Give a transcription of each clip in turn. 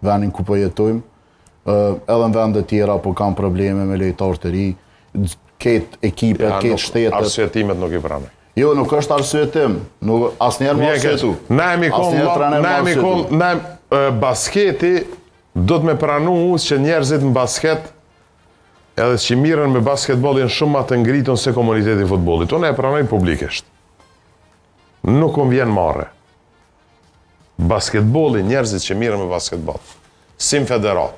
vendin ku po jetojmë. Edhe në vendet tjera po kam probleme me lojtarë të ri, ketë ekipet, ketë shtetet. Arsyetimet nuk i pranoj. Jo, nuk është arsyetim, asnjëherë më arsyetu. Basketi do të me pranu që njerëzit në basket edhe që mirën me basketbolin shumë ma të ngritën se komuniteti futbolit. Unë e pranoj publikisht. Nuk më vjen marre. Basketbolin, njerëzit që mirën me basketbol, si në federat,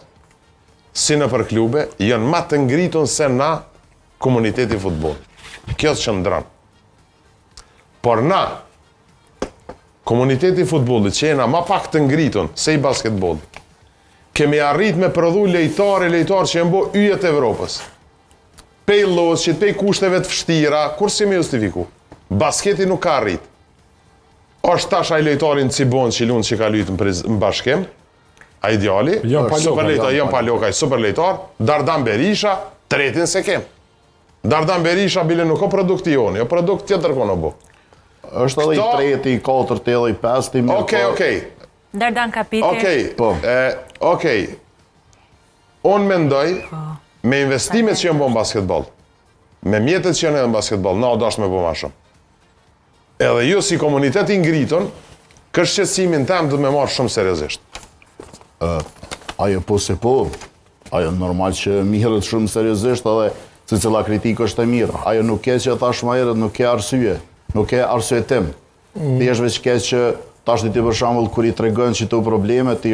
si në për klube, janë ma të ngritën se na komuniteti futbolit. Kjo që ndran. Por na, komuniteti futbolit që jena ma pak të ngritën se i basketbolit, kemi arrit me prodhu lejtare që jenë bo yjet Evropës. Pej loqit, pej kushteve të fështira, kur si me justifiku? Basketi nuk ka arrit. Është tash ai lejtarin Cibon që lunë që ka lytë në bashkim, a ideali, jam palokaj, super lejtar, Dardan Berisha, tretin se kem. Dardan Berisha bile nuk o produkt i joni, o produkt tjetër kono bo. Është edhe i treti, i katërt, edhe i pesti. Okej. Dardan Kapike. Okej. Unë mendoj, me investimet që jënë bo në basketbol, me mjetet që jënë edhe në basketbol, na o dash me bo ma shumë. Edhe ju si komunitet i ngritën, kërshqecimin tem du me marrë shumë seriozisht. Ajo po se po, ajo normal që mirët shumë seriozisht edhe se cila kritikë është e mirë. Ajo nuk ke që tash ma herët, nuk ke arsye, nuk ke arsyetim. Ti është veç ke që tash ti për shembull kur i tregon që këto probleme ti